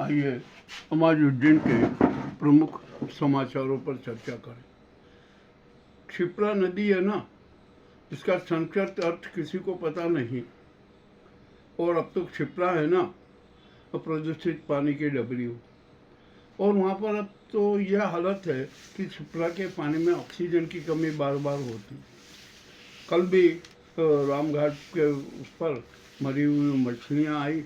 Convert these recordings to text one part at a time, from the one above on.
आइए हम आज उज्जैन के प्रमुख समाचारों पर चर्चा करें। क्षिप्रा नदी है ना, इसका संस्कृत अर्थ किसी को पता नहीं, और अब तो क्षिप्रा है ना, तो प्रदूषित पानी की डबरी हो। और वहाँ पर अब तो यह हालत है कि क्षिप्रा के पानी में ऑक्सीजन की कमी बार बार होती। कल भी रामघाट के उस पर मरी हुई मछलियाँ आई,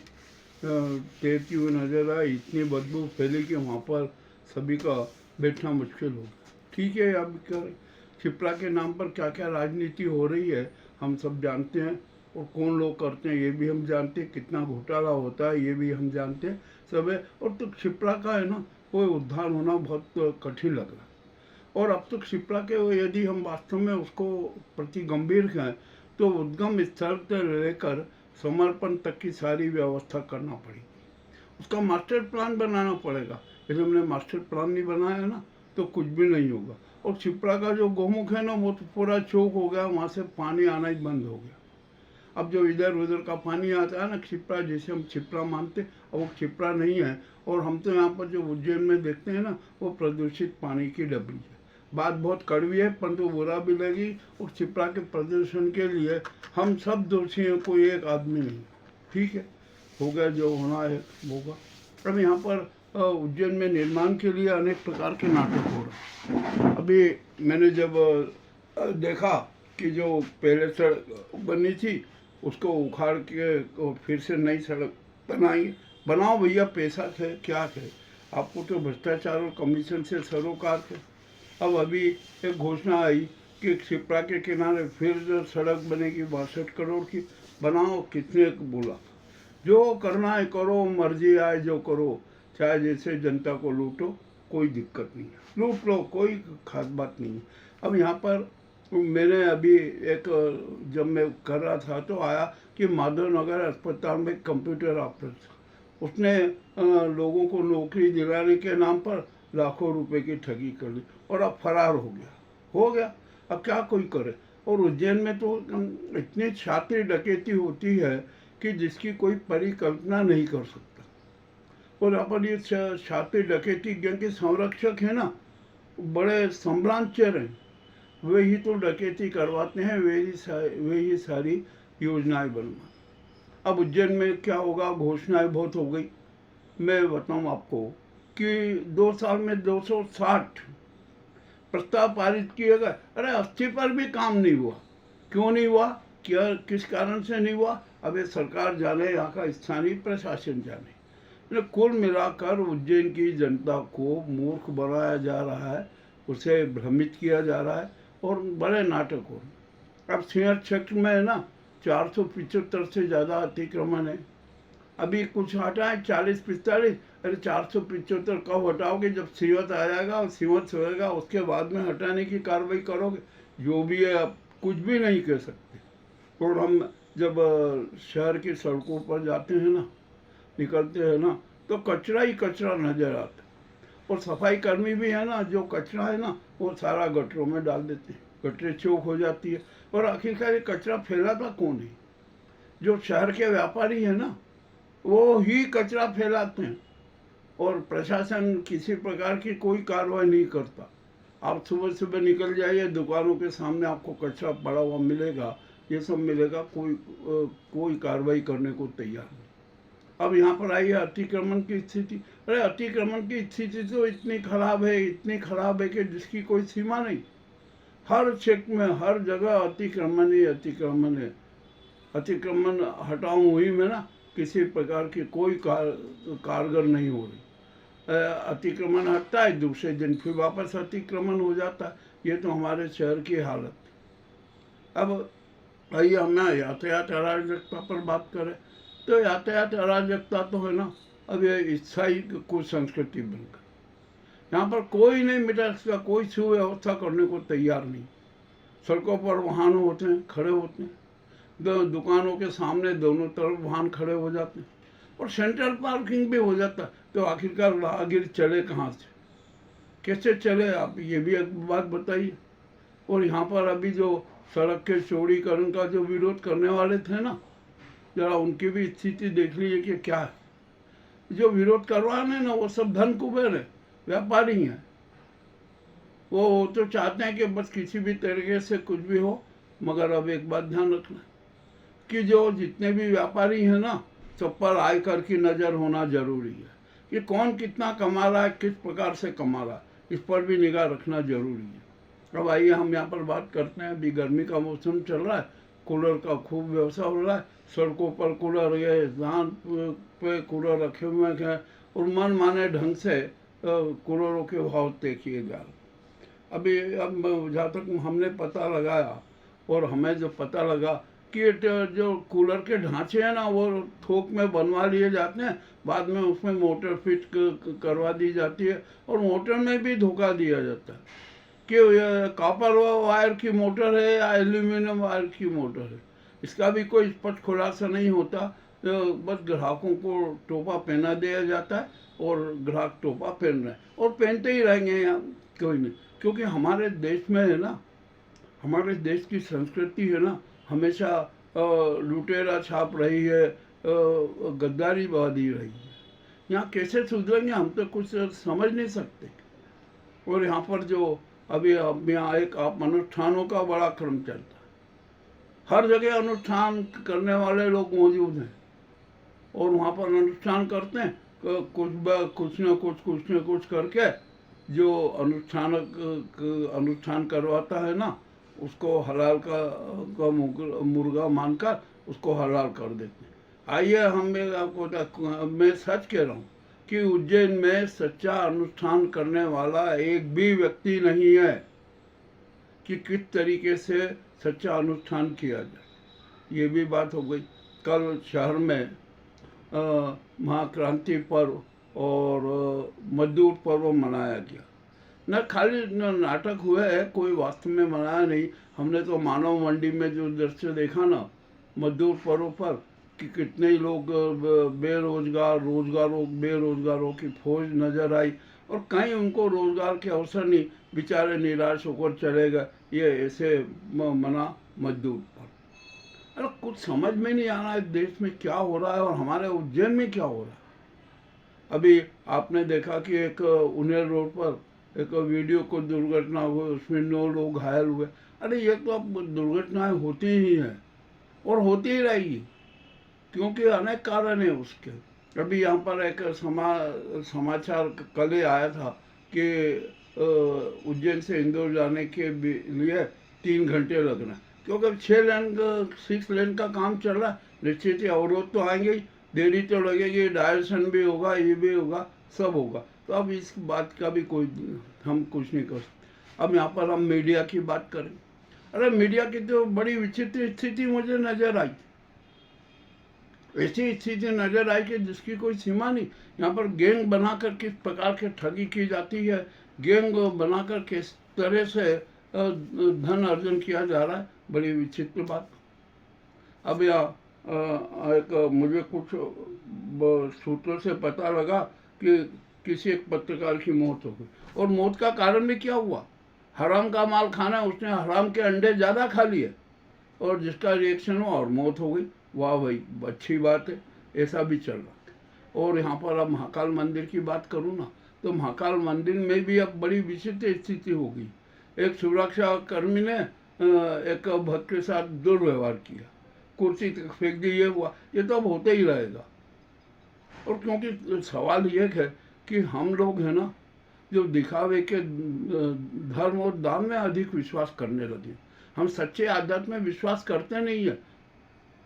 तैरती हुई नजर आई। इतनी बदबू फैली कि वहाँ पर सभी का बैठना मुश्किल हो गया। ठीक है, अब क्षिप्रा के नाम पर क्या क्या राजनीति हो रही है हम सब जानते हैं, और कौन लोग करते हैं ये भी हम जानते हैं, कितना घोटाला होता है ये भी हम जानते हैं सब है। और तो क्षिप्रा का है ना, वो उद्धार होना बहुत कठिन लग रहा है। और अब तो क्षिप्रा के यदि हम वास्तव में उसको प्रति गंभीर हैं तो उद्गम स्थल से लेकर समर्पण तक की सारी व्यवस्था करना पड़ेगी। उसका मास्टर प्लान बनाना पड़ेगा। यदि हमने मास्टर प्लान नहीं बनाया ना तो कुछ भी नहीं होगा। और क्षिप्रा का जो गौमुख है ना, वो तो पूरा चौक हो गया, वहाँ से पानी आना ही बंद हो गया। अब जो इधर उधर का पानी आता है ना, क्षिप्रा जैसे हम क्षिप्रा मानते, अब वो क्षिप्रा नहीं है। और हम तो यहाँ पर जो उज्जैन में देखते हैं ना, वो प्रदूषित पानी की डबरी है। बात बहुत कड़वी है, परंतु बुरा भी लगी। और क्षिप्रा के प्रदूषण के लिए हम सब दोषी हैं, कोई एक आदमी नहीं। ठीक है, हो गया जो होना है होगा। अब यहाँ पर उज्जैन में निर्माण के लिए अनेक प्रकार के नाटक हो रहे हैं। अभी मैंने जब देखा कि जो पहले सड़क बनी थी उसको उखाड़ के फिर से नई सड़क बनाओ भैया, पैसा थे क्या थे, आपको तो भ्रष्टाचार और कमीशन से सरोकार थे। अब अभी एक घोषणा आई कि क्षिप्रा के किनारे फिर जो सड़क बनेगी 62 करोड़ की, बनाओ। कितने बोला, जो करना है करो, मर्जी आए जो करो, चाहे जैसे जनता को लूटो, कोई दिक्कत नहीं है, लूट लो, कोई खास बात नहीं है। अब यहाँ पर मैंने अभी एक जब मैं कर रहा था तो आया कि माधवनगर अस्पताल में कंप्यूटर ऑपरेटर, उसने लोगों को नौकरी दिलाने के नाम पर लाखों रुपए की ठगी कर ली और अब फरार हो गया। अब क्या कोई करे। और उज्जैन में तो इतनी छात्री डकैती होती है कि जिसकी कोई परिकल्पना नहीं कर सकता। और यहाँ पर ये छात्री डकैती गैंग के संरक्षक है ना, बड़े सम्भ्रांचर हैं, वे ही तो डकैती करवाते हैं, वे ही सारी योजनाएं बनवाते। अब उज्जैन में क्या होगा, घोषणाएं बहुत हो गई। मैं बताऊं आपको कि 2 साल में 260 प्रस्ताव पारित किए गए। अरे 80 पर भी काम नहीं हुआ। क्यों नहीं हुआ, क्या किस कारण से नहीं हुआ, अब ये सरकार जाने, यहाँ का स्थानीय प्रशासन जाने। कुल मिलाकर उज्जैन की जनता को मूर्ख बनाया जा रहा है, उसे भ्रमित किया जा रहा है और बड़े नाटक हो रहे। अब सिंहर क्षेत्र में है ना 475 से ज़्यादा अतिक्रमण है। अभी कुछ हटा है 40-45। अरे 475 कब हटाओगे, जब सीवत आ जाएगा और सीवत होएगा उसके बाद में हटाने की कार्रवाई करोगे। जो भी है अब कुछ भी नहीं कह सकते। और हम जब शहर की सड़कों पर जाते हैं ना, निकलते हैं ना, तो कचरा ही कचरा नजर आता है। और सफाई कर्मी भी है ना, जो कचरा है ना वो सारा गटरों में डाल देते हैं, गटरें चौक हो जाती है। और आखिरकार ये कचरा फैलाता कौन है, जो शहर के व्यापारी है ना, वो ही कचरा फैलाते हैं। और प्रशासन किसी प्रकार की कोई कार्रवाई नहीं करता। आप सुबह सुबह निकल जाइए, दुकानों के सामने आपको कचरा पड़ा हुआ मिलेगा, ये सब मिलेगा, कोई कार्रवाई करने को तैयार नहीं। अब यहाँ पर आई है अतिक्रमण की स्थिति। अरे अतिक्रमण की स्थिति तो इतनी खराब है कि जिसकी कोई सीमा नहीं। हर क्षेत्र में हर जगह अतिक्रमण ही अतिक्रमण है। अतिक्रमण हटाऊं हुई में ना किसी प्रकार की कोई कारगर नहीं हो रही। अतिक्रमण हटता है, दूसरे दिन फिर वापस अतिक्रमण हो जाता है। ये तो हमारे शहर की हालत। अब आइए हम यातायात अराजकता पर बात करें तो यातायात अराजकता तो है ना, अब ये स्थायी कुसंस्कृति बनकर यहाँ पर कोई नहीं मिटा सकता, कोई सुव्यवस्था करने को तैयार नहीं। सड़कों पर वाहन होते हैं, खड़े होते हैं, दुकानों के सामने दोनों तरफ वाहन खड़े हो जाते हैं और सेंट्रल पार्किंग भी हो जाता है। तो आखिरकार राहगीर चले कहाँ से, कैसे चले, आप ये भी एक बात बताइए। और यहाँ पर अभी जो सड़क के चौड़ीकरण का जो विरोध करने वाले थे ना, जरा उनकी भी स्थिति देख लीजिए कि क्या है। जो विरोध करवा रहे हैं ना वो सब धन कुबेर है, व्यापारी हैं। वो तो चाहते हैं कि बस किसी भी तरीके से कुछ भी हो, मगर अब एक बात ध्यान रखना कि जो जितने भी व्यापारी हैं ना, सब पर आयकर की नज़र होना जरूरी है कि कौन कितना कमा रहा है, किस प्रकार से कमा रहा है, इस पर भी निगाह रखना जरूरी है। अब आइए हम यहाँ पर बात करते हैं। अभी गर्मी का मौसम चल रहा है, कूलर का खूब व्यवसाय हो रहा है, सड़कों पर कूलर, ये स्थान पे कूलर रखे हुए हैं और मन माने ढंग से कूलरों के भाव देखिए जा रहे। अभी अब जहाँ तक हमने पता लगाया और हमें जो पता लगा कि जो कूलर के ढांचे हैं ना वो थोक में बनवा लिए जाते हैं, बाद में उसमें मोटर फिट करवा दी जाती है और मोटर में भी धोखा दिया जाता है कि कॉपर वायर की मोटर है या एल्यूमिनियम वायर की मोटर है। इसका भी कोई स्पष्ट खुलासा नहीं होता, बस ग्राहकों को टोपा पहना दिया जाता है और ग्राहक टोपा पहन रहे हैं और पहनते ही रहेंगे यहाँ, कोई नहीं। क्योंकि हमारे देश में है ना, हमारे देश की संस्कृति है ना, हमेशा लुटेरा छाप रही है, गद्दारी बादी रही है। यहाँ कैसे सुधरेंगे हम तो कुछ समझ नहीं सकते। और यहाँ पर जो अभी यहाँ एक अनुष्ठानों का बड़ा क्रम चलता है, हर जगह अनुष्ठान करने वाले लोग मौजूद हैं और वहाँ पर अनुष्ठान करते हैं, कुछ न कुछ करके जो अनुष्ठान करवाता है ना, उसको हलाल का मुर्गा मानकर उसको हलाल कर देते हैं। आइए आपको मैं सच कह रहा हूँ कि उज्जैन में सच्चा अनुष्ठान करने वाला एक भी व्यक्ति नहीं है कि किस तरीके से सच्चा अनुष्ठान किया जाए। ये भी बात हो गई। कल शहर में महाक्रांति पर्व और मजदूर पर्व मनाया गया। न खाली नाटक हुए है, कोई वास्तव में मनाया नहीं। हमने तो मानव मंडी में जो दृश्य देखा ना मजदूर पर्व पर कि कितने ही लोग बेरोजगारों की फौज नजर आई और कहीं उनको रोजगार के अवसर नहीं, बेचारे निराश होकर चले गए। ये ऐसे मना मजदूर पर्व। अरे कुछ समझ में नहीं आ रहा है देश में क्या हो रहा है और हमारे उज्जैन में क्या हो रहा है। अभी आपने देखा कि एक उन्हेर रोड पर एक वीडियो को दुर्घटना हुई, उसमें 9 लोग घायल हुए। अरे ये तो अब दुर्घटनाएं होती ही हैं और होती ही रहेगी, क्योंकि अनेक कारण है उसके। अभी यहाँ पर एक समाचार कल ही आया था कि उज्जैन से इंदौर जाने के लिए 3 घंटे लगना, क्योंकि अब 6 लेन का काम चल रहा है। निश्चित ही अवरोध तो आएंगे ही, देरी तो लगेगी, डायवर्सन भी होगा, ये भी होगा, सब होगा। तो अब इस बात का भी कोई हम कुछ नहीं कर सकते। अब यहाँ पर हम मीडिया की बात करें। अरे मीडिया की तो बड़ी विचित्र स्थिति मुझे नजर आई। ऐसी स्थिति नजर आई कि जिसकी कोई सीमा नहीं। यहाँ पर गैंग बनाकर किस प्रकार के ठगी की जाती है, गैंग बनाकर किस तरह से धन अर्जन किया जा रहा है, बड़ी विचित्र बात। अब यहाँ एक मुझे कुछ सूत्रों से पता लगा कि किसी एक पत्रकार की मौत हो गई और मौत का कारण भी क्या हुआ, हराम का माल खाना, उसने हराम के अंडे ज़्यादा खा लिए और जिसका रिएक्शन हुआ और मौत हो गई। वाह भाई, अच्छी बात है, ऐसा भी चल रहा है। और यहाँ पर अब महाकाल मंदिर की बात करूँ ना, तो महाकाल मंदिर में भी अब बड़ी विचित्र स्थिति हो गई। एक सुरक्षा कर्मी ने एक भक्त के साथ दुर्व्यवहार किया, कुर्सी तक फेंक दी, ये हुआ। ये तो अब होते ही रहेगा। और क्योंकि सवाल ये है कि हम लोग है ना जो दिखावे के धर्म और दान में अधिक विश्वास करने लगे, हम सच्चे आध्यात्म में विश्वास करते नहीं है।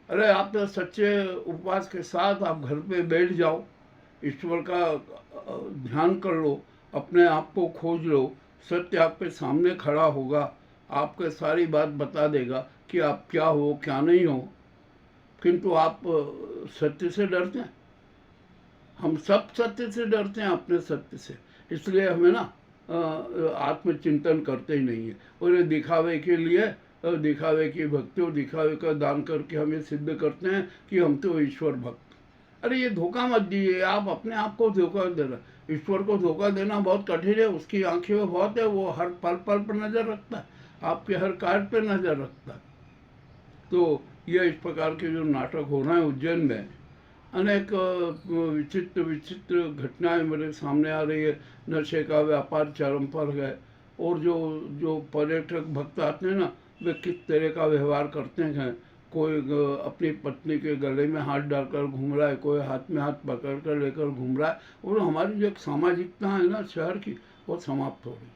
अरे आप तो सच्चे उपवास के साथ आप घर पे बैठ जाओ, ईश्वर का ध्यान कर लो, अपने आप को खोज लो, सत्य आपके सामने खड़ा होगा, आपको सारी बात बता देगा कि आप क्या हो क्या नहीं हो। किंतु आप सत्य से डरते हैं। हम सब सत्य से डरते हैं, अपने सत्य से, इसलिए हमें ना आत्मचिंतन करते ही नहीं है। और ये दिखावे के लिए, दिखावे की भक्ति और दिखावे का दान करके हम ये सिद्ध करते हैं कि हम तो ईश्वर भक्त। अरे ये धोखा मत दीजिए, आप अपने आप को धोखा दे रहे हैं। ईश्वर को धोखा देना बहुत कठिन है, उसकी आंखें में बहुत है, वो हर पल पल पर नजर रखता है, आपके हर कार्य पर नजर रखता है। तो ये इस प्रकार के जो नाटक हो रहे हैं उज्जैन में, अनेक विचित्र विचित्र घटनाएं मेरे सामने आ रही है। नशे का व्यापार चरम पर है, और जो जो पर्यटक भक्त आते हैं ना, वे किस तरह का व्यवहार करते हैं। कोई अपनी पत्नी के गले में हाथ डालकर घूम रहा है, कोई हाथ में हाथ पकड़ कर लेकर घूम रहा है, और हमारी जो एक सामाजिकता है ना शहर की, वो समाप्त हो रही है।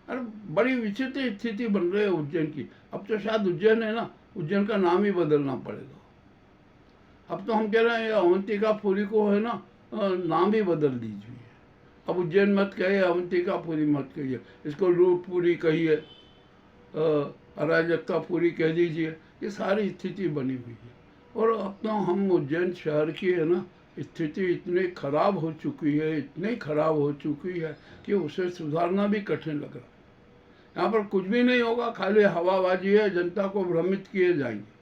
अरे बड़ी विचित्र स्थिति बन रही है उज्जैन की। अब तो शायद उज्जैन है ना, उज्जैन का नाम ही बदलना पड़ेगा। अब तो हम कह रहे हैं अवंतिकापुरी को है ना, नाम ही बदल दीजिए। अब उज्जैन मत कहिए, अवंतिकापुरी मत कहिए, इसको लूटपुरी कहिए, अराजकतापुरी कह दीजिए। ये सारी स्थिति बनी हुई है। और अब तो हम उज्जैन शहर की है ना स्थिति इतनी खराब हो चुकी है, इतनी खराब हो चुकी है कि उसे सुधारना भी कठिन लग रहा है। यहाँ पर कुछ भी नहीं होगा, खाली हवाबाजी है, जनता को भ्रमित किए जाएंगे।